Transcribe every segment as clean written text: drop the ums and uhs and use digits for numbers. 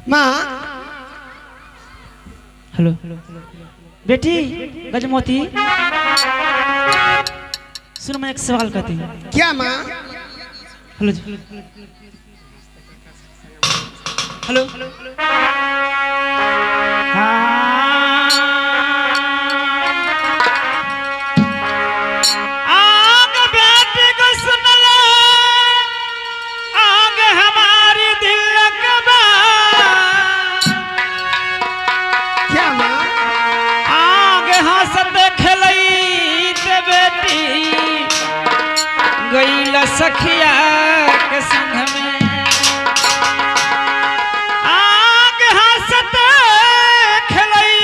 माँ। हेलो बेटी गजमोती, सुनो मैं एक सवाल करती हूँ। क्या माँ? हेलो हेलो आग बेटी को सुन ले, आग हमारी दिल का बात। क्या माँ? आग हंसत खेलई ते बेटी गईला सखिया के संग में। आग हंसत खेलई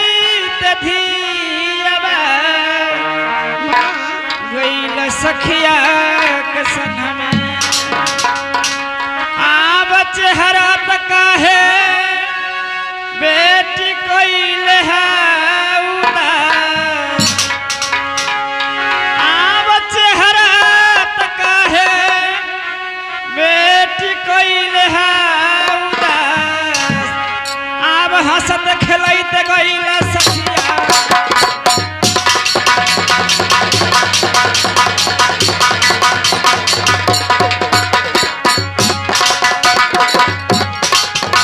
ते धीरवा गईला सखिया के संग में। आब चेहरा तका है बेटी कोई है उदास। आब चेहरा तका है बेटी कोई है उदास। आब हंसत खेलैत गईला सखिया।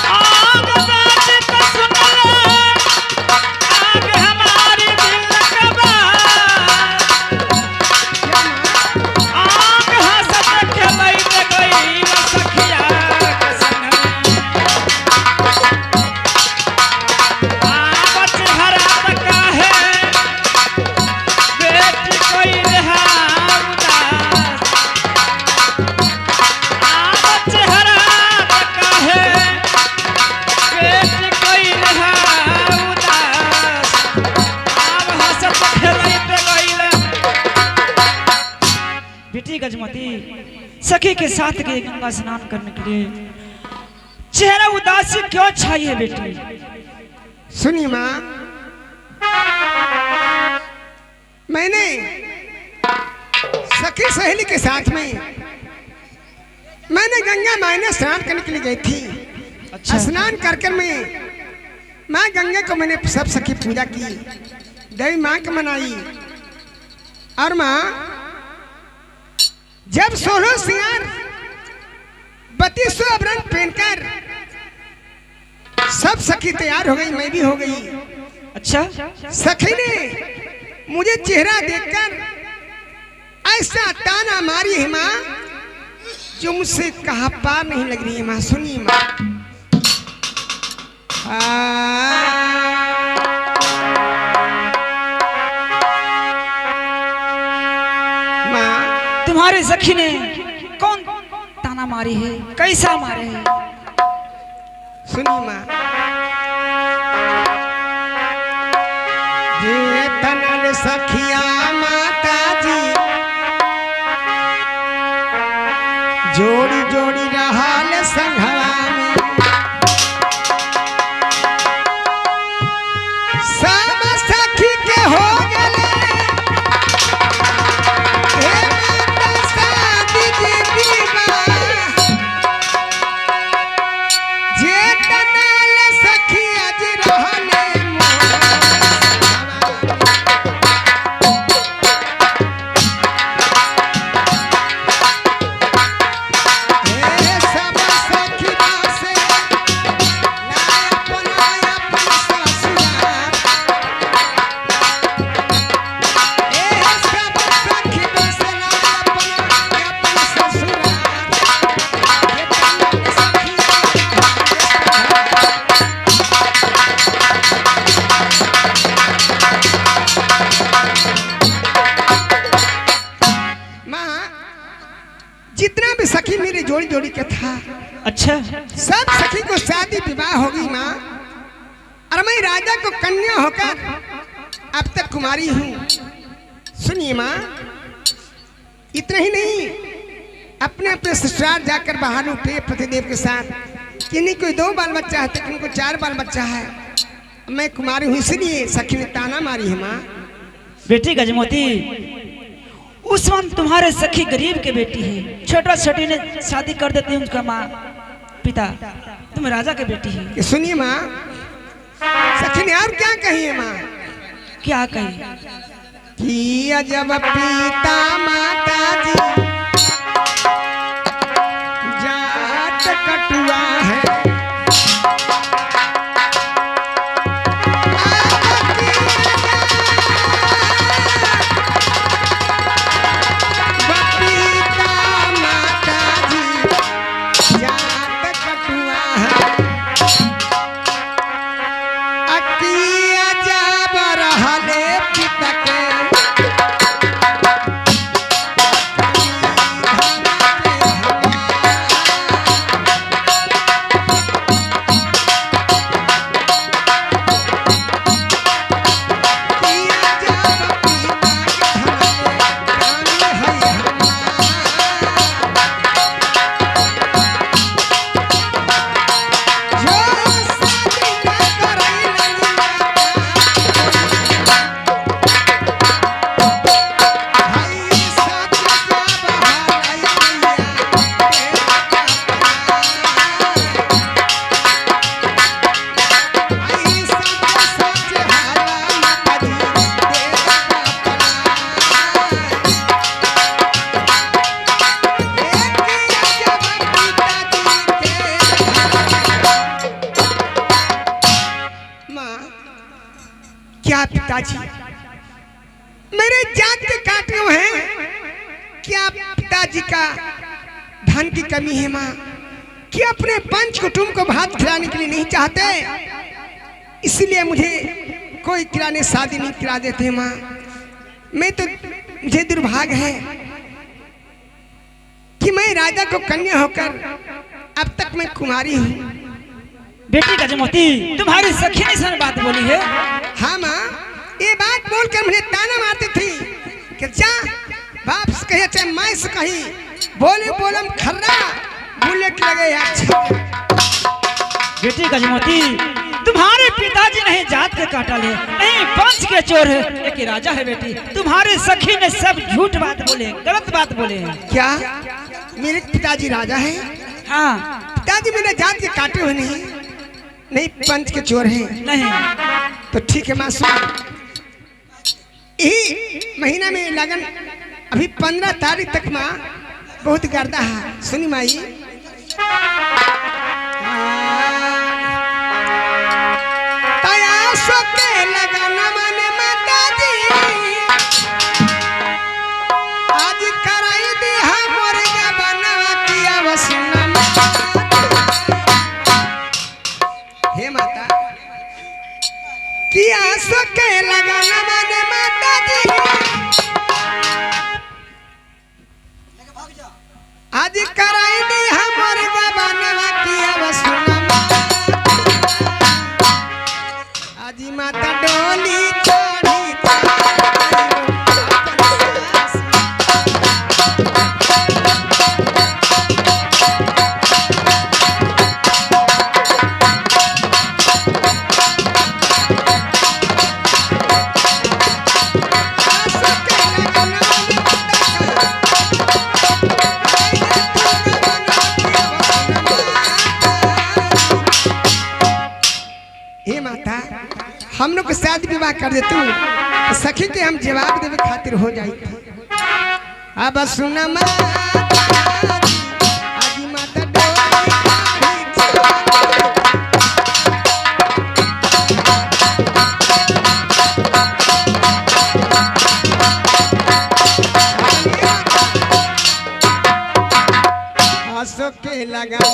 आग बेटी तो सुन ले, आग हमारी दिल का बात। आग हंसत खेलैत गईला सखिया के संग में। आब चेहरा तका है बेटी कोई है उदास। आब चेहरा तका है बेटी कोई है उदास। आब हंसत खेलैत गईला। बेटी गजमती सखी के साथ गई गंगा स्नान करने के लिए, चेहरा उदासी क्यों छाई है बेटी? सुनिए माँ, मैंने सखी सहेली के साथ में मैंने गंगा माँ ने स्नान करने के लिए गई थी। अच्छा। स्नान कर कर मैं माँ गंगा को मैंने सब सखी पूजा की, देवी माँ को मनाई। और माँ जब 16 सिंगार 32 आभरण पहनकर सब सखी तैयार हो गई, मैं भी हो गई। अच्छा, सखी ने मुझे चेहरा देखकर ऐसा ताना मारी है माँ जो मुझसे कहा पार नहीं लग रही है माँ। सुनिए माँ। माँ तुम्हारे सखी ने कौन ताना मारी है, कैसा मारे है? सुनिए माँ। ये तनल सखिया माता जी जोड़ी जोड़ी रहल संघवा में। सब सखी के हो गले हे माता शादी जी विवाह। जे तनल सखी अज रहले मोर। हे सब सखी से लाया अपन ससुराल। हे सब सखी से लाया अपन ससुराल। हे तनल सखी माँ, जितना भी सखी मेरे जोड़ी जोड़ी के था, अच्छा, सब सखी को शादी विवाह हो गई माँ। और मैं राजा को कन्या होकर अब तक कुमारी हूँ। सुनिए माँ, इतना ही नहीं, अपने अपने ससुराल जाकर बाहर उठे पतिदेव के साथ। किन्हीं को 2 बाल बच्चा है तो किन्हीं को 4 बाल बच्चा है। मैं कुमारी हूँ इसलिए सखी ने ताना मारी है माँ। बेटी गजमोती, उस वक्त तुम्हारे सखी गरीब के बेटी है, छोटा छोटी ने शादी कर देती है उनका माँ पिता, तुम राजा के बेटी है। कि सुनिए माँ, सखी ने और क्या कही है माँ? क्या कही? कि अजब पिता माता जी जात कटुआ है, क्या पिताजी मेरे जात के काटे हुए हैं? क्या पिताजी का धन की कमी है माँ? क्या अपने पंच कुटुंब को भात खिलाने के लिए नहीं चाहते, इसलिए मुझे कोई किराने शादी नहीं करा देते माँ? मैं तो, मुझे दुर्भाग्य है कि मैं राजा को कन्या होकर अब तक मैं कुमारी हूँ। बेटी गजमोती, तुम्हारी सखी ने सन बात बोली है। हाँ माँ, ये बात बोलकर मुझे ताना मारती थी कि जा बाप से कही चाहे माँ से कही, बोले बोलम खर्रा बुलेट लगे अच्छा। बेटी गजमोती, तुम्हारे पिताजी नहीं जात के काटा ले, नहीं पंच के चोर है, एक राजा है बेटी। तुम्हारे सखी ने सब झूठ बात बोले, गलत बात बोले हैं। क्या मेरे पिताजी राजा हैं? हाँ। पिताजी मेरे जात के काटे हुए नहीं पंच के चोर हैं। नहीं तो ठीक है माँ, सुन, यही महीना में लगन अभी 15 तारीख तक माँ बहुत गर्दा है। सुनी माई, तयासो के लगन मन माता जी आज कराई दी हमर के बनवा किया वसना। हे माता, किया सो के लगन मन माता जी आज कराई दी हमर के बनवा किया वसना। आज माता डोली चढ़ी हम लोग के शादी विवाह कर दे तू, सखी के हम जवाब देवे खातिर हो जाई। अब सुन आसो के लगा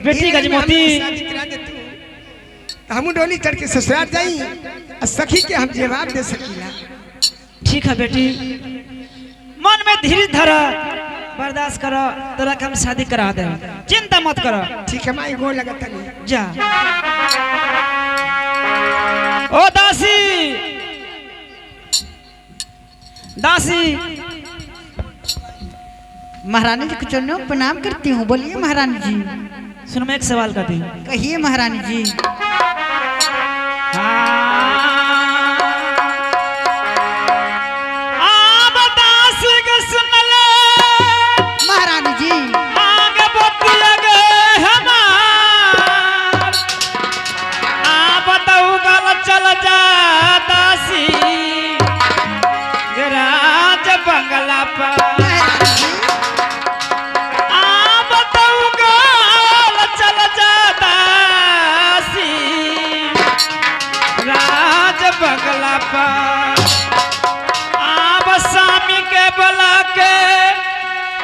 बेटी गजमोती, हम डोली चढ़ के ससुराल जाई, सखी के हम जवाब दे सकीला। ठीक है बेटी, मन में धीरे धरा, बर्दाश्त करो, तोरा के हम शादी करा दे, चिंता मत करो। ठीक है माई, गोड़ लगता नहीं। जा। ओ दासी, दासी। महारानी जी को चरणों में प्रणाम करती हूँ। बोलिए महारानी जी। सुनो, मैं एक सवाल करती हूँ। कहिए महारानी जी। महारानी जी आगे बत्ती लगे हमार, बताऊ गल चल जा दासी राज बंगला पर। बताऊ गल चल जा दासी राज बंगला पर। स्वामी के बोला के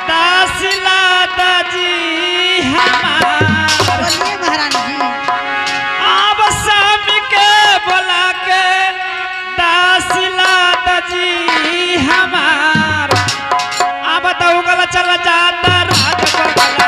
दासिला दाजी हमार। बोलिए महारानी जी। अब स्वामी के बोला के दासिला दाजी हमार। अब तो गला चला जाता राज बंगला।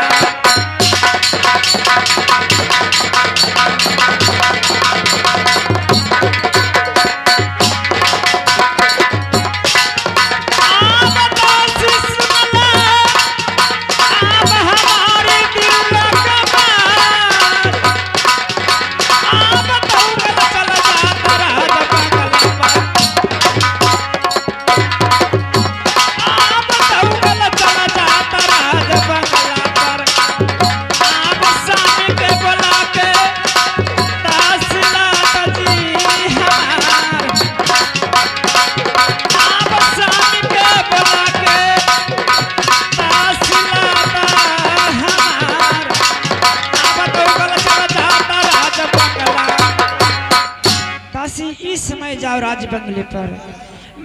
इस समय जाओ राज बंगले पर,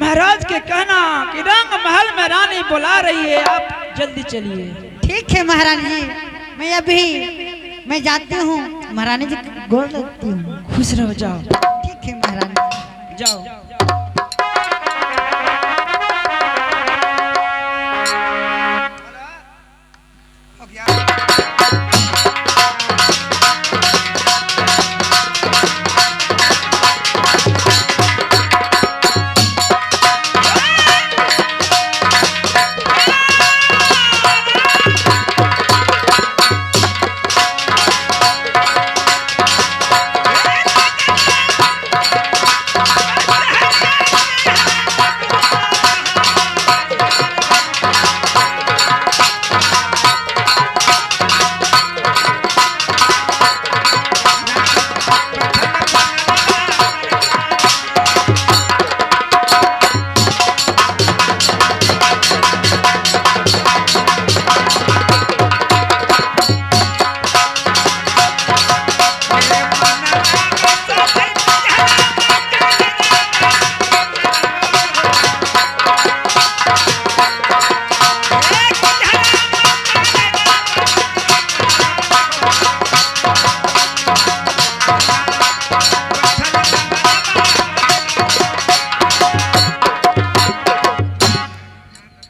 महाराज के कहना कि रंग महल में रानी बुला रही है, आप जल्दी चलिए। ठीक है महारानी जी, मैं जाती हूँ। महारानी जी गोड़ लगती हूँ। खुश रहो, जाओ। ठीक है महारानी, जाओ।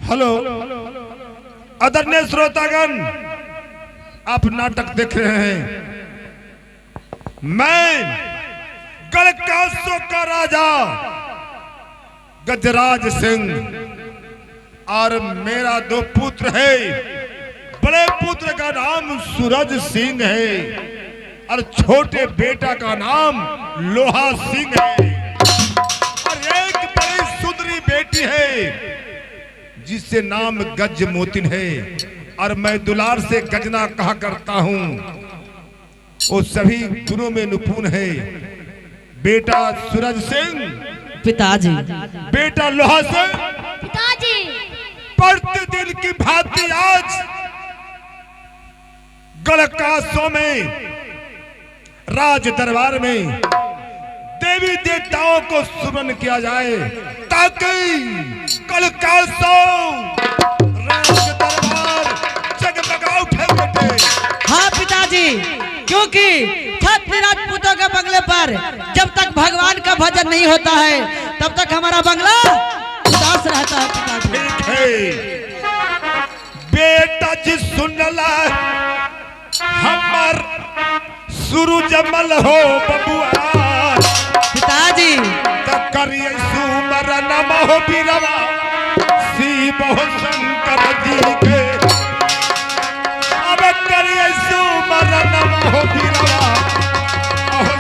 हेलो आदरणीय श्रोतागण, आप नाटक देख रहे हैं। मैं गलकासों का राजा गजराज सिंह और मेरा दो पुत्र है। बड़े पुत्र का नाम सूरज सिंह है और छोटे बेटा का नाम लोहा सिंह है और एक बड़ी सुंदरी बेटी है जिससे नाम गज मोतिन है और मैं दुलार से गजना कहा करता हूँ। वो सभी गुणों में निपुण है। बेटा सूरज सिंह पिताजी, बेटा लोहा सिंह पिताजी। प्रतिदिन की भांति आज गलकासों में राज दरबार में देवी देवताओं को सुमन किया जाए ताकि कल राज दरबार जगमगा उठे बेटे। हाँ पिताजी, क्योंकि छठ राजपूतों के बंगले पर जब तक भगवान का भजन नहीं होता है तब तक हमारा बंगला पास रहता है पिताजी। ठीक है बेटा जी सुनला हमर शुरू जमल हो बबुआ पिताजी त करिए सुमर नम हो बीरवा शिव हो शंकर जी के अब करिए सुमर नम हो बीरवा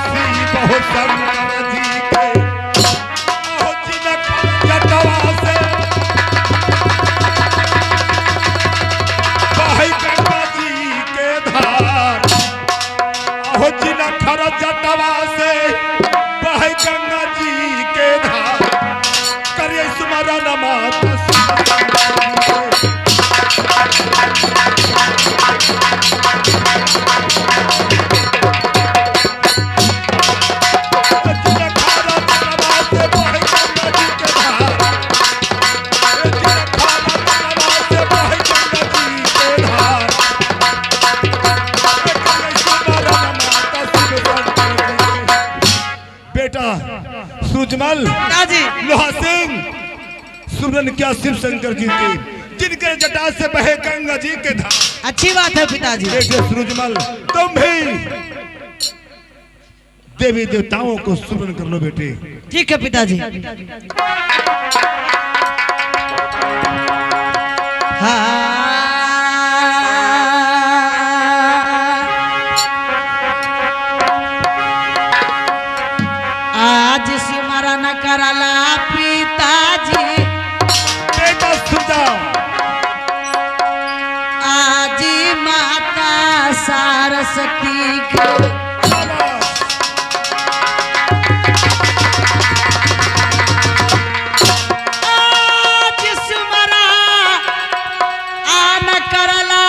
शिव हो शंकर जी के जिनक जटवा से बहै गंगा जी के धार जिनक जटवा से बहै गंगा जी के धार करिए सुमरन माता सूरजमल पिताजी लोहा सिंह सुमरन क्या शिव शंकर जी की जिनके जटा से बहे गंगा जी के धार। अच्छी बात है पिताजी। बेटे सूरजमल तुम भी देवी देवताओं को सुमरन कर लो बेटे। ठीक है पिताजी। आज स्मरण करला पिताजी बेटा सुजा आज माता सरस्वती के आज स्मरण करला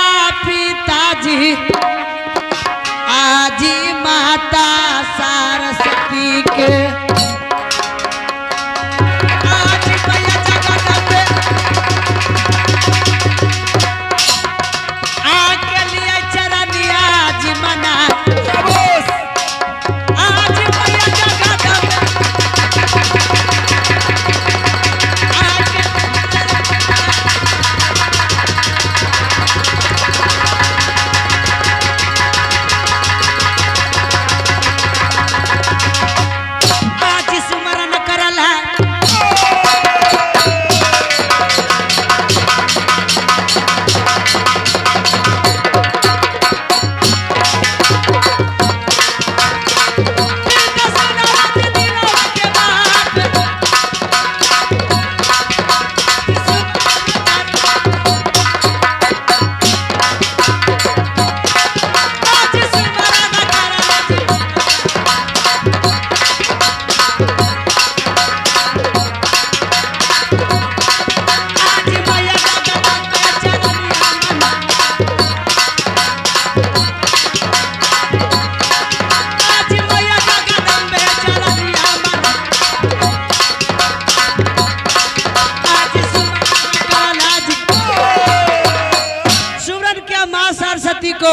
पिताजी आज माता सरस्वती के आज भैया जगदम्बे आके लिए चरनिया जी मना आज भैया जगदम्बे आके आज स्मरण करला सरस्वती को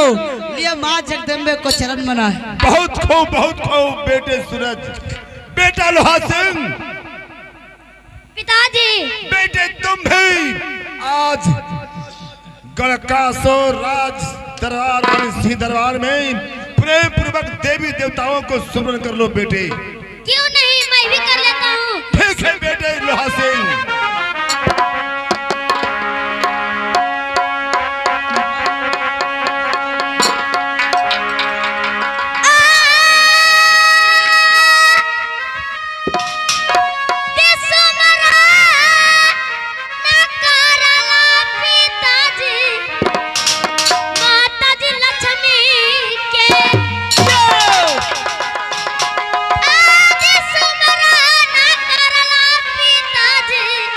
लिए माँ जगदम्बे को चरण मना है। बहुत खूब बेटे सूरज। बेटा लोहा सिंह पिताजी बेटे तुम भी आज गणकासो राज दरबार सिंह दरबार में प्रेम पूर्वक देवी देवताओं को सुमरन कर लो बेटे। क्यों नहीं, मैं भी कर लेता हूँ। ठीक है बेटे लोहा सिंह। पिताजी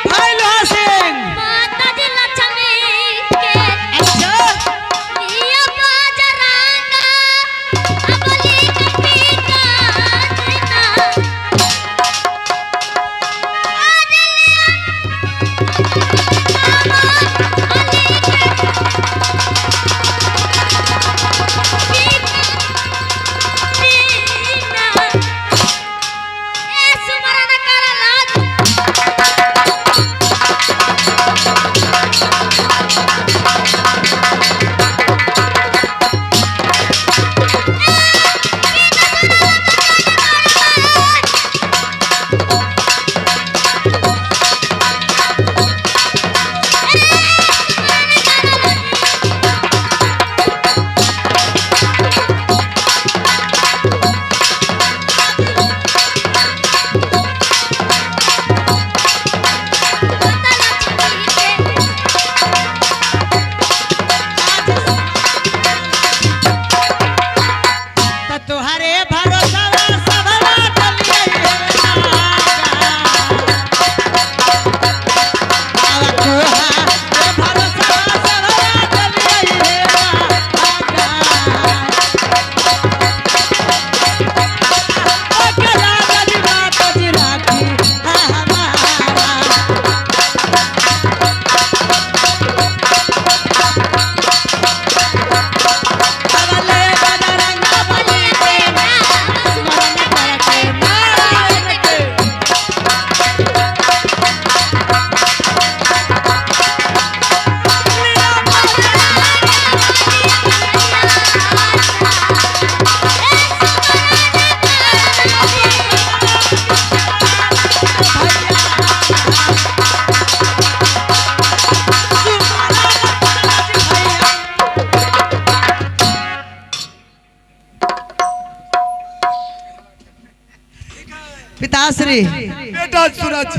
बांसुरी। बेटा सूरज,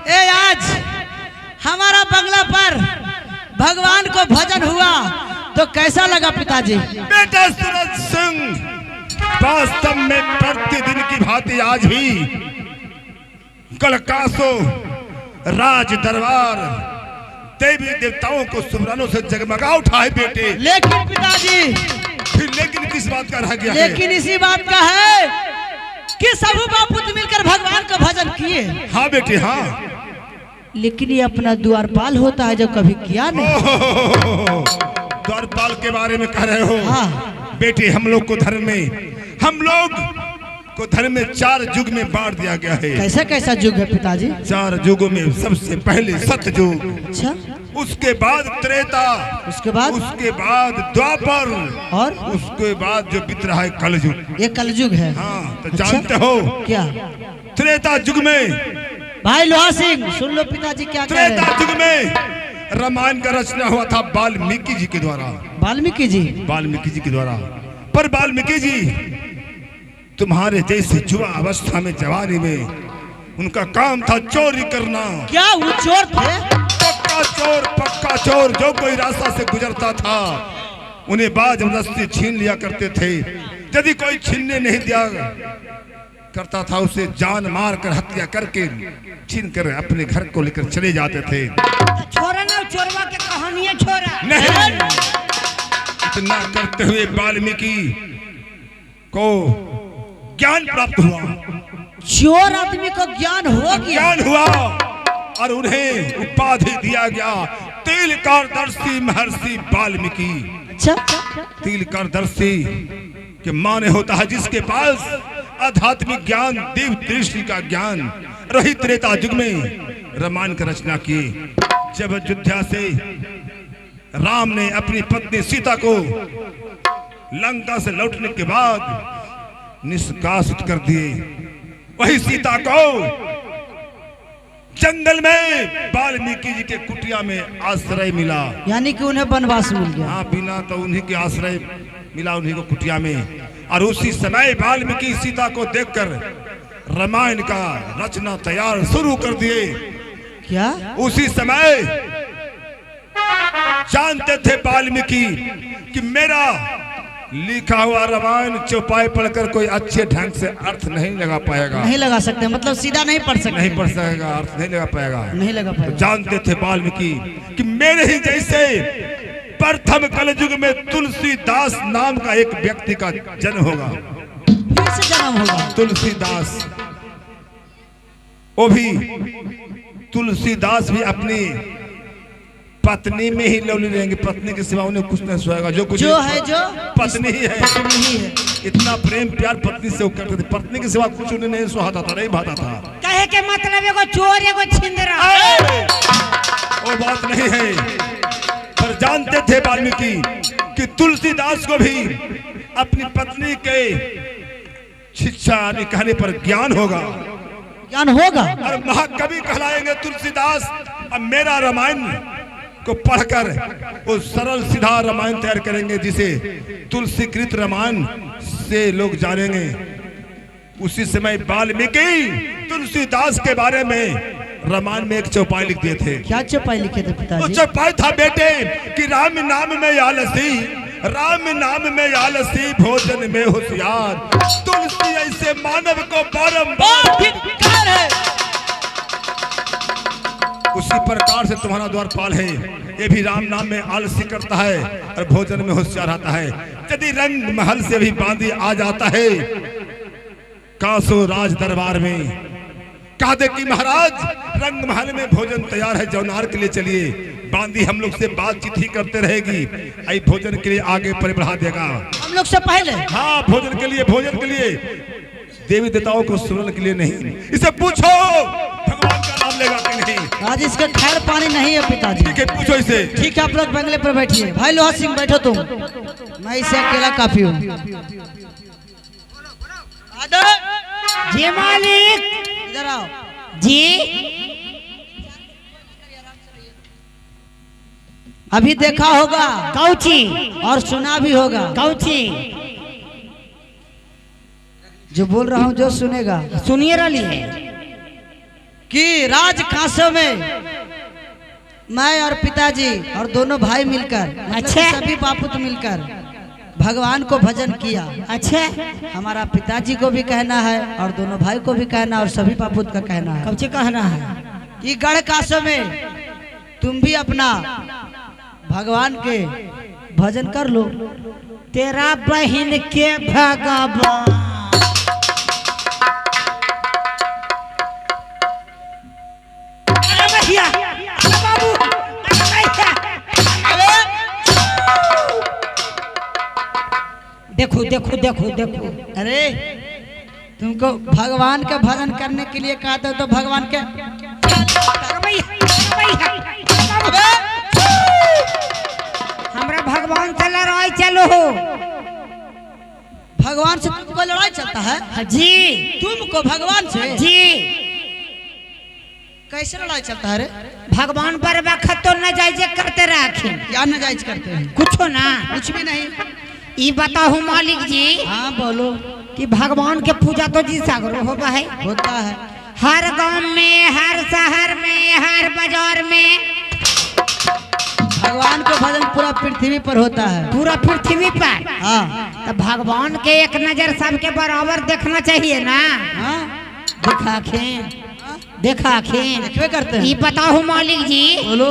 ए आज हमारा बंगला पर भगवान को भजन हुआ तो कैसा लगा पिताजी? बेटा सूरज सिंह, वास्तव में प्रतिदिन की भांति आज भी कलकासो राज दरबार देवी देवताओं को सुमरानों से जगमगा उठा है बेटे। लेकिन पिताजी, फिर लेकिन किस बात का रह गया है? लेकिन इसी बात का है कि सब बापुत मिलकर भगवान का भजन किए। हाँ बेटे हाँ। लेकिन ये अपना द्वारपाल होता है जो कभी किया नहीं। द्वारपाल के बारे में कह रहे हो? हाँ। बेटे हम लोग को धर्म में 4 युग में बांट दिया गया है। कैसा कैसा युग है पिताजी? 4 युगों में सबसे पहले सतयुग, अच्छा, उसके बाद त्रेता, उसके बाद द्वापर, और उसके बाद जो बीत रहा है कलयुग। ये कलयुग है। हाँ तो अच्छा? जानते हो क्या? त्रेता युग में, भाई लोहा सिंह सुन लो पिताजी क्या कह रहे त्रेता हैं। युग में रामायण का रचना हुआ था वाल्मीकि जी के द्वारा। वाल्मीकि जी के द्वारा। पर वाल्मीकि जी तुम्हारे जैसे युवा अवस्था में, जवानी में उनका काम था चोरी करना। क्या वो चोर थे? पक्का चोर जो कोई रास्ता से गुजरता था उन्हें जबरदस्ती छीन लिया करते थे। यदि कोई छीनने नहीं दिया करता था उसे जान मार कर हत्या करके छीन कर अपने घर को लेकर चले जाते थे। छोरा ना चोरवा के कहानी है छोरा। नहीं, इतना करते हुए वाल्मीकि को ज्ञान प्राप्त हुआ। चोर आदमी को ज्ञान हो गया। ज्ञान हुआ और उन्हें उपाधि दिया गया तिलकारदर्शी महर्षि वाल्मीकि। अच्छा, तिलकारदर्शी के माने होता है जिसके पास आध्यात्मिक ज्ञान, दिव्य दृष्टि का ज्ञान। रही त्रेता युग में रामायण की रचना की। जब अयोध्या से राम ने अपनी पत्नी सीता को लंका से लौटने के बाद निष्कासित कर दिए, वही सीता को जंगल में वाल्मीकि जी के कुटिया में आश्रय मिला। यानी कि उन्हें वनवास मिल गया। हाँ, बिना तो उन्हीं के आश्रय मिला उन्हीं को कुटिया में। और उसी समय वाल्मीकि सीता को देखकर रामायण का रचना तैयार शुरू कर दिए। क्या? उसी समय जानते थे वाल्मीकि कि मेरा लिखा हुआ रामायण चौपाई पढ़कर कोई अच्छे ढंग से अर्थ नहीं लगा पाएगा। नहीं लगा सकते, मतलब सीधा नहीं पढ़ सकते। नहीं पढ़ सकेगा, अर्थ नहीं लगा पाएगा। नहीं लगा तो पाएगा। जानते थे वाल्मीकि कि मेरे ही जैसे प्रथम कलयुग में तुलसीदास नाम का एक व्यक्ति का जन्म होगा। फिर से जन्म होगा। तुलसीदास, वो भी तुलसीदास भी अपनी पत्नी में ही लौली रहेंगे। पत्नी के सिवा उन्हें कुछ नहीं सुहाएगा। जो है जो पत्नी ही है। पत्नी ही है। इतना प्रेम प्यार पत्नी से वो करते थे। पत्नी के सिवा कुछ उन्हें नहीं सुहाता था, नहीं भाता था। कहे के मतलब एगो चोर एगो छिंदरा। वो बात नहीं है। पर जानते थे वाल्मीकि कि तुलसीदास को भी अपनी पत्नी के शिक्षा कहने पर ज्ञान होगा। ज्ञान होगा। और महाकवि कहलाएंगे तुलसीदास। अब मेरा रामायण को पढ़कर वो सरल सीधा रामायण तैयार करेंगे जिसे तुलसीकृत रामायण से लोग जानेंगे। उसी समय वाल्मीकि तुलसीदास के बारे में रामायण में एक चौपाई लिख दिए थे। क्या चौपाई लिखे थे वो पिताजी? चौपाई था बेटे कि राम नाम में आलसी, राम नाम में आलसी, भोजन में होशियार, तुलसी ऐसे मानव को बारंबार। उसी प्रकार से तुम्हारा द्वारपाल है, ये भी राम नाम में आलसी करता है और भोजन में होशियार आता है। यदि रंग महल से भी बांदी आ जाता है कासो राज दरबार में, कहा दे कि महाराज रंग महल में भोजन तैयार है, जौनार के लिए चलिए। बांदी हम लोग से बातचीत ही करते रहेगी, आई भोजन के लिए आगे पर बढ़ा देगा। हम लोग से पहले? हाँ, भोजन के लिए देवी देवताओं को सुनने के लिए नहीं। इसे पूछो भगवान का नाम लेगा कि नहीं। आज इसका खैर पानी नहीं है पिताजी। ठीक है, पूछो इसे। ठीक है, आप लोग बंगले पर बैठिए। भाई लोहा सिंह बैठो तुम, मैं इसे अकेला काफी हूँ। जी मालिक। इधर आओ जी। अभी देखा होगा कौची और सुना भी होगा। कौची जो बोल रहा हूँ जो सुनेगा सुनिए रही है। कि राज कांसों में मैं और पिताजी और दोनों भाई मिलकर मतलब अच्छा। सभी बापूत मिलकर भगवान को भजन किया। अच्छा हमारा पिताजी को भी कहना है और दोनों भाई को भी कहना है और सभी बापूत का कहना है कौचे कहना है? कि गढ़ कांसों में तुम भी अपना भगवान के भजन कर लो। तेरा बहन के भगवान अरे भैया, अरे बाबू, अरे भैया। देखो देखो देखो देखो अरे तुमको भगवान का भजन करने के लिए कहा था तो भगवान के अरे भैया, अरे भैया। हमरा भगवान से लड़ाई चलो हो। भगवान से तुमको लड़ाई चलता है? जी तुमको भगवान से जी कैसे लड़ाई चलता है रे? भगवान पर वक्त तो न जायजे करते रखे क्या नाजायज करते हैं? कुछो ना। कुछ भी नहीं। ई बताओ मालिक जी हाँ बोलो। कि भगवान के पूजा तो जी सागरो होगा है, होता है। हर गांव में, हर शहर में, हर बाजार में भगवान को भजन पूरा पृथ्वी पर होता है। पूरा पृथ्वी पर। हाँ तो भगवान के एक नजर सबके बराबर देखना चाहिए ना। हाँ देखा खे देखा खे देखबे करते हैं। ई बताओ मालिक जी बोलो।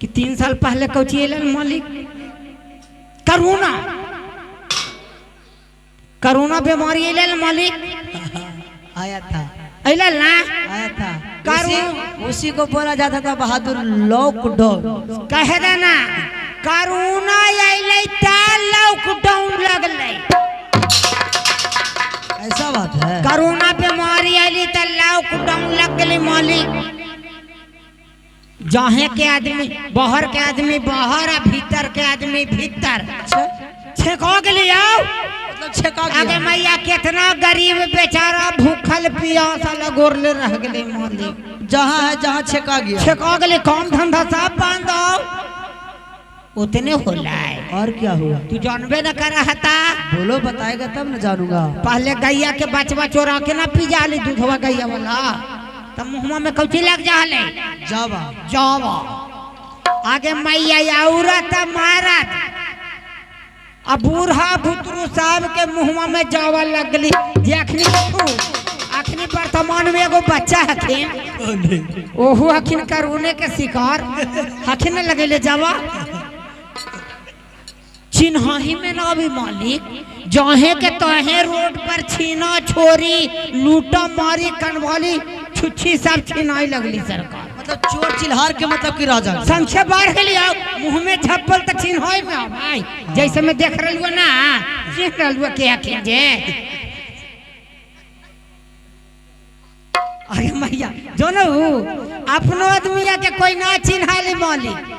कि 3 साल पहले कौची एलन मालिक? करोना करोना बीमारी एलन मालिक। आया था एलन ना आया था। करो- उसी को बोला जाता था बहादुर लॉकडाउन। कह देना करोना अइले ता लॉकडाउन लगले। ऐसा बात है। कोरोना बीमारी आली त लॉकडाउन लग गई मालिक। जहाँ के आदमी बाहर के आदमी बाहर आ भीतर के आदमी भीतर छेको गली आओ। मतलब छेका आगे गया। मैया कितना गरीब बेचारा भूखल प्यासा गोरले रह गए मालिक। जहाँ है जहाँ छेका गया। छेको गली काम धंधा सब बंद आओ उतने होला है। और क्या हुआ? तू जानबे न करा हता। बोलो बताएगा तब न जानूंगा। पहले गैया के बचवा चोरा के ना पी जाली दूधवा गैया वाला तब मुहमा में कौची लग जाले जावा जावा। आगे मैया औरत मारत अब बूढ़ा बुतरू साहब के मुहमा में जावा लगली। जे अखनी वर्तमान में एगो बच्चा हथिन ओहू हखिन करोने के शिकार हखिन लगेले जावा। चिन्हाही में ना भी मालिक जहे के तहे रोड पर छीना छोरी लूटा मारी कनवाली छुच्छी सब छीनाई लगली सरकार। मतलब चोर चिल्हार के मतलब की राजा। संख्या बढ़ गई मुंह में झप्पल तो चिन्हाई में आ भाई। जैसे मैं देख रही हूँ ना देख रही हूँ क्या क्या जे अरे मैया जो न अपनो आदमिया के कोई ना चिन्हा ली मालिक।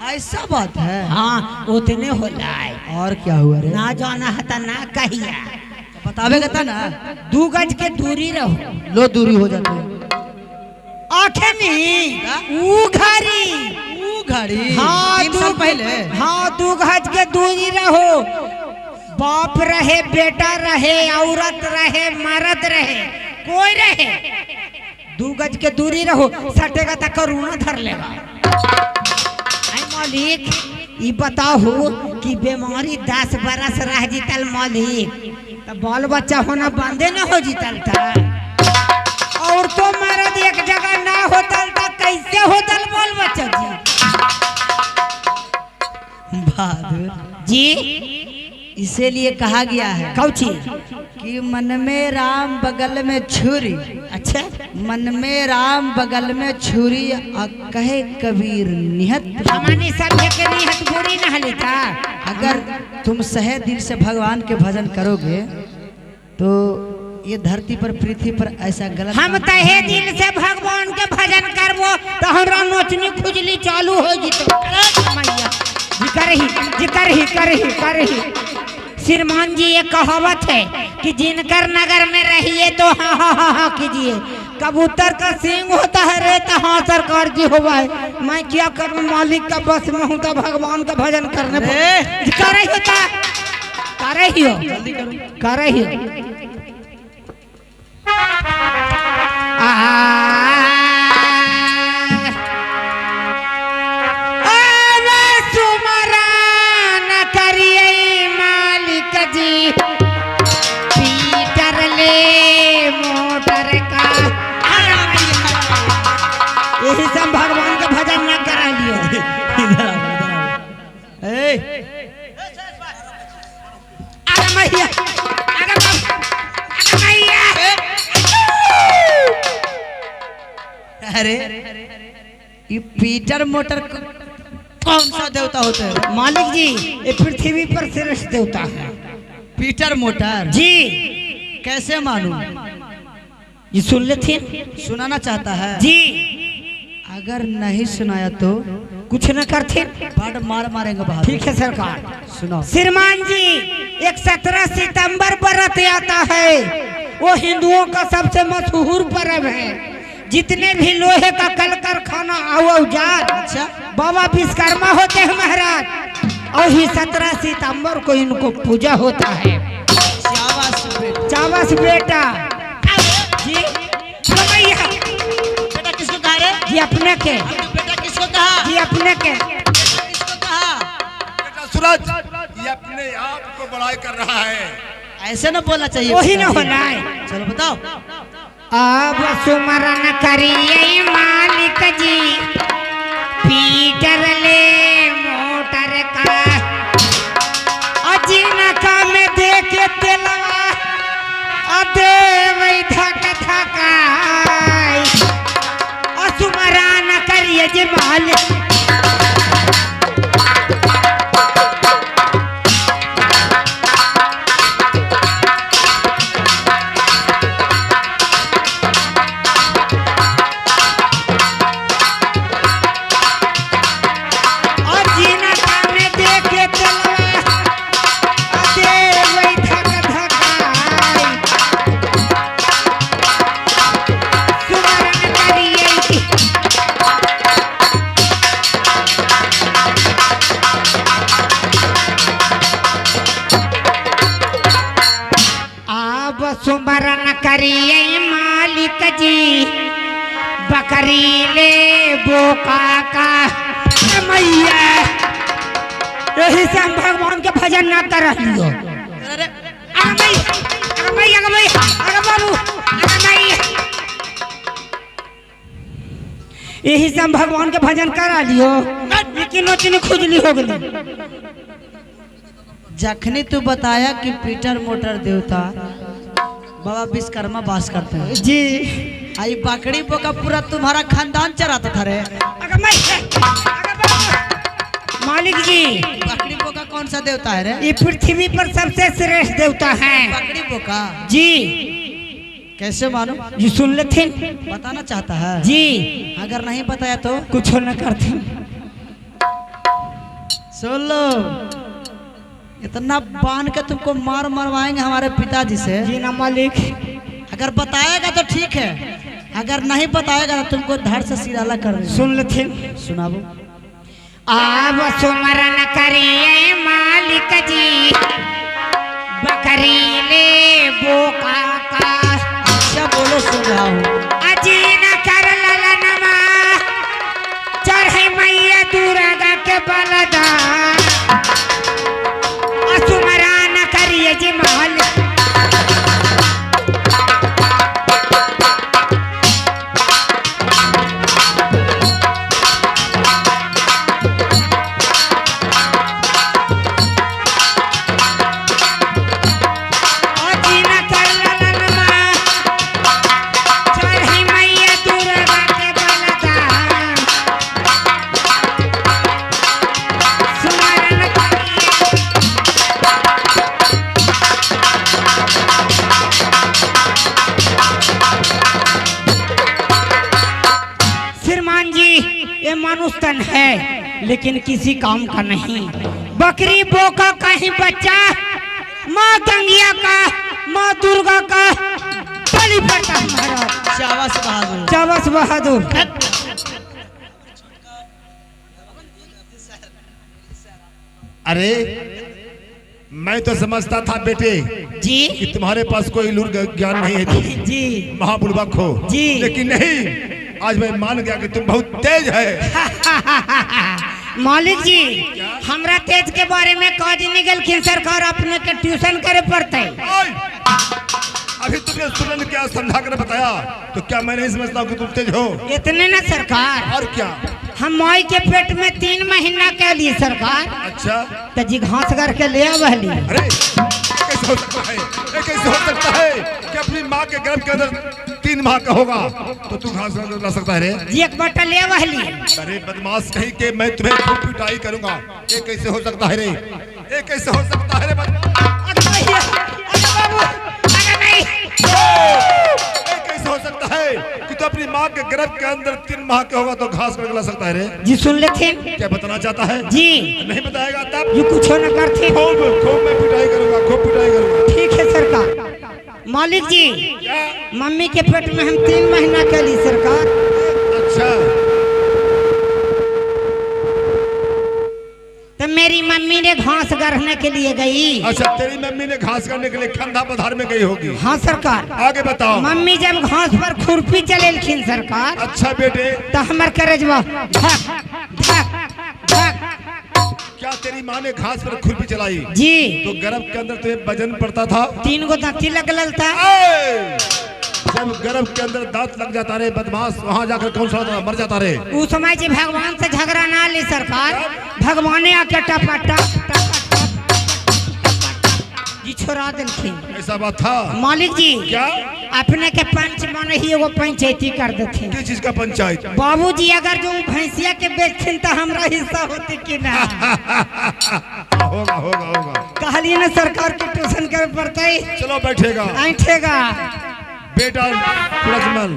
ऐसा बात है। हाँ उतने होला है। और क्या हुआ रे? ना जाना हता ना कहिया। बतावेगा था ना। 2 गज के दूरी रहो। लो दूरी हो जाते हैं। आखे नहीं ऊ घड़ी हाँ 3 साल पहले। हाँ 2 गज के दूरी रहो। बाप रहे बेटा रहे औरत रहे मर्द रहे कोई रहे 2 गज के दूरी रहो। सटेगा तो करोना धर लेगा। आई मालिक ये बताओ कि बीमारी 10 बरस रह जीतल मालिक तो बाल बच्चा होना बंदे न हो जीतल था। और तो मर्द एक जगह ना होतल तो कैसे होतल बाल बच्चा बहादुर जी इसीलिए कहा गया है कौची कि मन में राम बगल में छुरी। अच्छा मन में राम बगल में छुरी कहे कबीर निहत। हमारी सब के निहत बुरी न हली था। अगर तुम सहे दिल से भगवान के भजन करोगे तो ये धरती पर पृथ्वी पर ऐसा गलत हम काम तहे नहीं दिल से भगवान के भजन करबो तो हमरा नोचनी खुजली चालू हो जितो। मैया जी करही श्रीमान जी ये कहावत है कि जिनकर नगर में रहिए तो हाँ हाँ हाँ हाँ कीजिए। कबूतर का सींग होता है रे तो हाँ सरकार जी होगा है। मैं क्या करूँ मालिक का बस में हूँ तो भगवान का भजन करने कर रही होता कर रही हो कर रही हो। सुमरान करिए मालिक जी पीटर ले मोटर का। यही सब भगवान के भजन न करा लियो। अरे मैया, अरे मैया। अरे ये पीटर मोटर कौन सा देवता होता है? मालिक जी ये पृथ्वी पर श्रेष्ठ देवता है। पीटर मोटर जी कैसे मालूम? ये सुन लेते सुनाना चाहता है? जी अगर नहीं सुनाया तो कुछ न करते। बड़ मार मारेंगे बाहर। ठीक है सरकार। सुनाओ। श्रीमान जी एक 17 सितंबर व्रत आता है, वो हिंदुओं का सबसे मशहूर पर्व है। जितने भी लोहे का कल कारखाना औजार अच्छा बाबा विश्वकर्मा होते हैं महाराज, और ही 17 सितंबर को इनको पूजा होता है। शाबाश बेटा। चावस बेटा जी भैया बेटा किसको कहा रे? जी अपने के बेटा किसको कहा? जी अपने के किसको कहा? बेटा सूरज ये अपने आप को बड़ाई कर रहा है। ऐसे ना बोलना चाहिए। वही ना होना है। चलो बताओ। अब सुमरन करिए मालिक जी पीटर ले मोटर का। अजीनका में देखे तेलवा अदेव धक धकाई। सुमरन करिए जी मालिक। सुमरन करिए मालिक जी बकरी ले बोका का। मैया यही से हम भगवान के भजन न कर लियो। अरे यही से हम भगवान के भजन करा लियो, लेकिन नोचनी खुजली हो गई। जखनी तू बताया कि पीटर मोटर देवता बाबा विश्वकर्मा वास करते हैं जी, आई बकरी बोका पूरा तुम्हारा खानदान चराता था रे। मालिक जी बकरी बोका कौन सा देवता है रे? ये पृथ्वी पर सबसे श्रेष्ठ देवता है। बकरी बोका जी कैसे मालूम? जी सुन लेते बताना चाहता है जी। अगर नहीं बताया तो कुछ न करते। सुन लो, इतना बांध के तुमको मार मरवाएंगे हमारे पिताजी से। जी ना मालिक। अगर बताएगा तो ठीक है, अगर नहीं बताएगा तो तुमको धड़ से सिराला कर देंगे। सुन लेते सुनाबो। अब सुमरन करिए मालिक जी बकरी ले बोका का। अच्छा बोलो, सुन रहा हूँ। अजीन कर ललनमा चढ़े मैया दुर्गा के बलदा। सुमरन करिए जी मालिक। मनुष्य तन है लेकिन किसी काम का नहीं। बकरी बोका कहीं बच्चा माँ गंगिया का माँ दुर्गा का बलि पड़ता है महाराज। शाबाश बहादुर, शाबाश बहादुर। अरे मैं तो समझता था बेटे जी कि तुम्हारे पास कोई लूर ज्ञान नहीं है, तुम जी महाबुड़बक हो। जी। लेकिन नहीं, आज मैं मान गया कि तुम बहुत तेज है। मालिक जी हमरा तेज के बारे में कह निकल सरकार अपने के ट्यूशन करे पड़ते। ओए! अभी तुमने स्टूडेंट क्या समझा कर बताया, तो क्या मैं नहीं समझता कि तुम तेज हो? इतने न सरकार, और क्या? हम माई के पेट में 3 महीना के लिए सरकार अच्छा, तो जी घास करके ले आवली। अरे कैसे हो सकता है? ये कैसे हो सकता है कि अपनी माँ के गर्भ के अंदर 3 माह का होगा तो तू घास ला सकता है रे? जी एक बटा ले आवली। अरे बदमाश कहीं के, मैं तुम्हें खूब पिटाई करूंगा। ये कैसे हो सकता है रे? ये कैसे हो सकता है रे बदमाश? ये कैसे हो सकता है कि तू अपनी माँ के गर्भ के अंदर 3 माह के होगा तो घास कर ला सकता है रे? जी सुन लेते क्या बताना चाहता है? जी नहीं बताएगा तब जी कुछ न करते। खूब खूब मैं पिटाई करूंगा, खूब पिटाई करूंगा। ठीक है सरकार। मालिक जी क्या? मम्मी के पेट में हम 3 महीना के लिए सरकार। अच्छा, तो मेरी मम्मी ने घास गढ़ने के लिए गई। अच्छा, तेरी मम्मी ने घास करने के लिए खंडा पधार में गई होगी। हाँ सरकार। आगे बताओ। मम्मी जब घास पर खुरपी चलेलखिन सरकार अच्छा बेटे, तो हमार करेजवा धक धक धक। क्या तेरी माँ ने घास पर खुरपी चलाई जी तो गर्भ के अंदर तुम्हें वजन पड़ता था? 3 गो दांती लगल था। ए! जब गर्भ के अंदर दांत लग जाता रे बदमाश, वहाँ जाकर कौन सा मर जाता रे? उस समय जी भगवान से झगड़ा ना ली सरकार, भगवाने आके टपा जी छोड़ा दिलखिन। ऐसा बात था? मालिक जी क्या? अपने के पंच मन ही एगो पंचायती कर देते। किस चीज का पंचायत? बाबूजी अगर जो भैंसिया के बेचथिन तो हमरा हिस्सा होती कि ना। होगा होगा होगा। कहलिए ना सरकार के ट्यूशन करे पड़ते। चलो बैठेगा ऐठेगा बेटा प्रज्वल।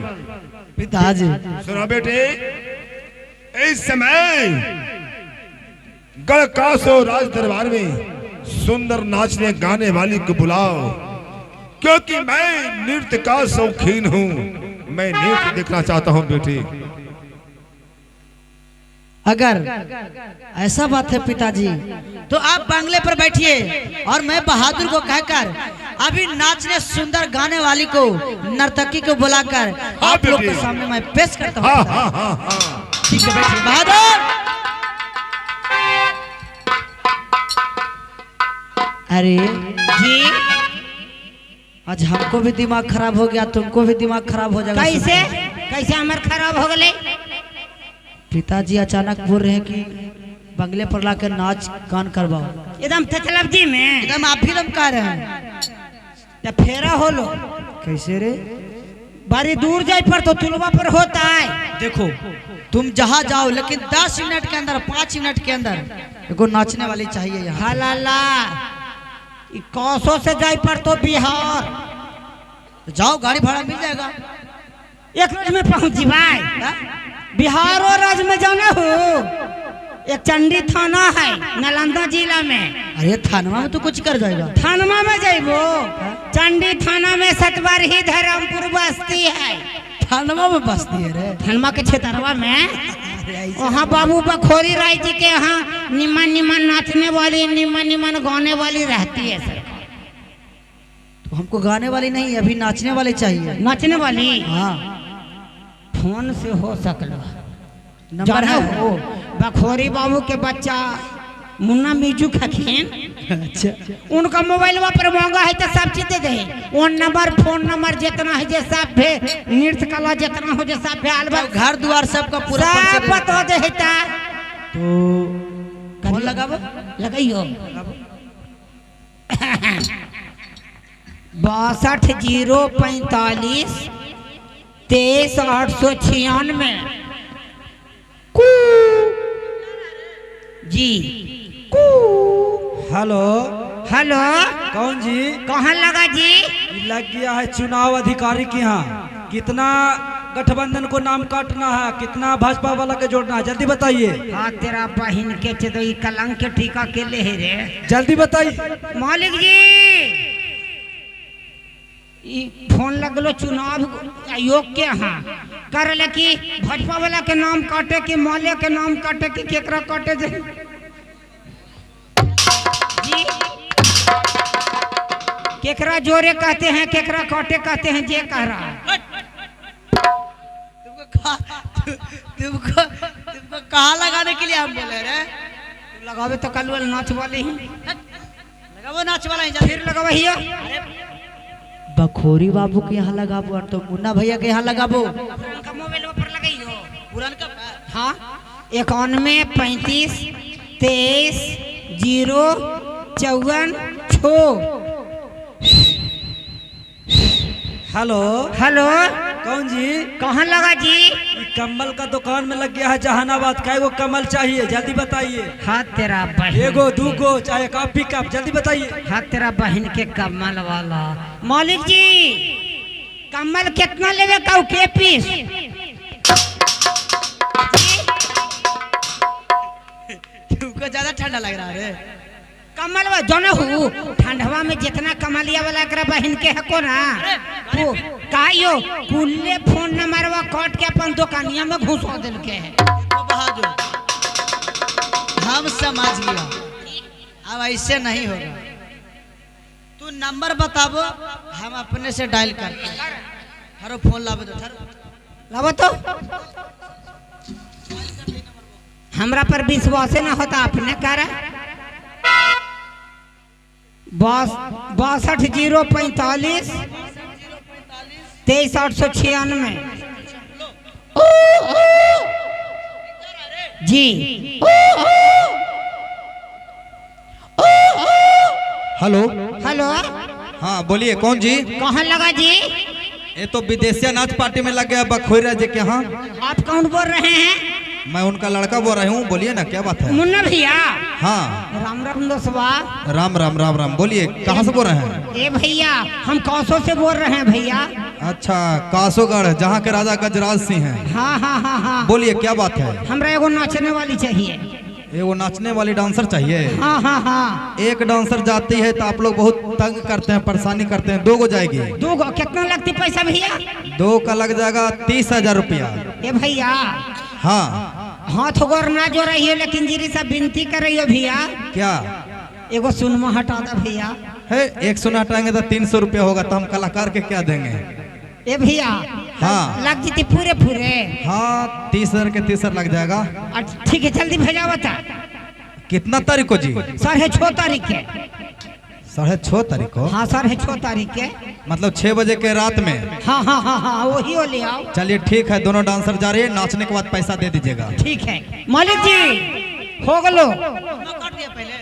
पिताजी सुना बेटे, इस समय गढ़कासो राज दरबार में सुंदर नाचने गाने वाली को बुलाओ, क्योंकि मैं नृत्य का शौकीन हूँ। मैं नृत्य देखना चाहता हूँ बेटे। अगर ऐसा बात है पिताजी तो आप बंगले पर बैठिए और मैं बहादुर को कहकर अभी नाचने सुंदर गाने वाली को, नर्तकी को बुलाकर आप लोग के सामने मैं पेश करता हूँ। हाँ हाँ हाँ हाँ, ठीक है बैठिए बहादुर। अरे जी आज हमको भी दिमाग खराब हो गया, तुमको भी दिमाग खराब हो जाएगा। कैसे कैसे हमार खराब हो गए? पिताजी अचानक बोल रहे हैं कि बंगले पर लाकर नाच गान करवाओ। एकदम ततलबजी में एकदम आप भी दम कह रहे हैं। तो फेरा हो लो। कैसे रे? बड़ी दूर जाए पर तो तुलवा पर होता है। देखो तुम जहाँ जाओ लेकिन 10 मिनट के अंदर, 5 मिनट के अंदर एगो नाचने वाली चाहिए यहाँ। हलाला कौसो से जाए पर तो बिहार तो जाओ, गाड़ी भाड़ा मिल जाएगा। एक रोज में पहुंच जीवाई। बिहार और राज्य में जाना हो, एक चंडी थाना है नालंदा जिला में। अरे थानवा में तो कुछ कर जाएगा। थानमा में जाइबो, चंडी थाना में सतबरही धर्मपुर बस्ती है। थानवा में बसती है रे? थानमा के क्षेत्रवा में वहाँ बाबू बखोरी राय जी के यहाँ निमन निमन नाचने वाली, निमन निमन गाने वाली रहती है सर। तो हमको गाने वाली नहीं, अभी नाचने वाली चाहिए। नाचने वाली हाँ फोन से हो सकल नंबर है। हो बखोरी बाबू के बच्चा मुन्ना मीजू खखीन, अच्छा उनका मोबाइल पर मांगा है तो सब चीज दे दे। वो नंबर, फोन नंबर जितना है जे सब भे, नृत्य कला जितना हो जे सब भे, अलबा घर द्वार सबका पूरा सब परिचय बता दे है ता। तो फोन लगाबो। लगाइयो 62 045 23 896 जी। हेलो, हेलो कौन जी? कहाँ लगा जी? लग गया है चुनाव अधिकारी के यहाँ। कितना गठबंधन को नाम काटना है, कितना भाजपा वाला के जोड़ना है, जल्दी बताइए। हाँ तेरा बहन के चदई कलंक के टीका के ले है रे। जल्दी बताइए। मालिक जी ई फोन लगलो चुनाव आयोग के यहाँ कर ले कि भाजपा वाला के नाम काटे कि माले के नाम काटे कि केकरा काटे जे जी। केकरा जोरे कहते हैं, केकरा कोटे कहते हैं, जे कह रहा है। तुमको कहाँ लगाने के लिए हम बोले रे? तू लगावे तो कल वाले नाच वाले ही लगाबो नाच वाला ही फिर लगावा हियो। बखोरी बाबू के यहाँ लगाबो और तो मुन्ना भैया के यहाँ लगाबो। उनका मोबाइल पर लगाइयो। पुरान का हाँ 91 35 23 0 54 6। हेलो हेलो कौन जी? कहाँ लगा जी? ये कम्बल का दुकान में लग गया है जहानाबाद का। एगो कमल चाहिए, जल्दी बताइए। हाँ तेरा बहन, एगो दूगो चाहे कॉपी कप, जल्दी बताइए। हाँ तेरा बहन के कमल वाला। मालिक जी कमल कितना लेवे का के पीस? तुमको ज्यादा ठंडा लग रहा है? कमल वा जो हूँ ठंडवा में जितना कमलिया वाला करा बहन के हको ना वो कायो कुल्ले फोन नंबर वा काट के अपन दुकानिया में घुसा दिल के है। देखो बहादुर, हम समझ गया, अब ऐसे नहीं होगा। तू नंबर बताबो, हम अपने से डायल करते हैं। हरो फोन लाबो तो लाबो तो हमरा पर विश्वास न होता अपने करा। 62 045 23 896 जी। हेलो हेलो हाँ बोलिए कौन जी? कहाँ लगा जी? ये तो विदेशिया नाच पार्टी में लग गया बखोरी जी के यहाँ। आप कौन बोल रहे हैं? मैं उनका लड़का बोल रहा हूँ, बोलिए ना क्या बात है? मुन्ना भैया। हाँ राम राम दोस्तवा। राम राम राम राम, बोलिए कहाँ से बोल रहे हैं? ए भैया हम कौसो से बोल रहे हैं भैया। अच्छा कासोगढ़, जहाँ के राजा गजराज सिंह हैं। हाँ हाँ हाँ हाँ। बोलिए क्या बात है? हमरा एगो नाचने वाली चाहिए। एगो नाचने वाली डांसर चाहिए? हाँ हाँ हाँ। एक डांसर जाती है तो आप लोग बहुत तंग करते हैं, परेशानी करते हैं। 2 गो जाएगी। 2 गो कितना लगती पैसा भैया? 2 का लग जाएगा 30,000 रुपया। ए भैया हाँ हाथ गोर ना जो रही है, लेकिन जीरी सा विनती कर रही हो भैया। क्या? एगो सुनमा हटा दे भैया। है 1 सुन हटाएंगे तो 300 रुपया होगा, तो हम कलाकार के क्या देंगे? ए भैया हाँ लग जीती पूरे पूरे। हाँ 30,000 के 30,000 लग जाएगा। ठीक है जल्दी भेजा बता। कितना तारीख को जी? 6:30 तारीख के। 6:30 तारीख को? हाँ 6:30 तारीख के। मतलब 6 बजे के रात में? हाँ हाँ हाँ हाँ वही हो ले आओ। चलिए ठीक है, दोनों डांसर जा रही है, नाचने के बाद पैसा दे दीजिएगा। ठीक है मालिक जी हो गलो। काट दिया पहले।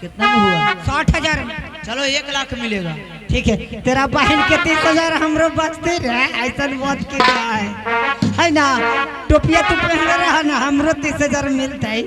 कितना में हुआ? 60,000 में। चलो 1 लाख मिलेगा। ठीक है तेरा बहन के 30,000 हमरो बचते रहे। ऐसा बात की है ना? टोपिया तू पहन रहा ना, हमरो 30,000 मिलता है।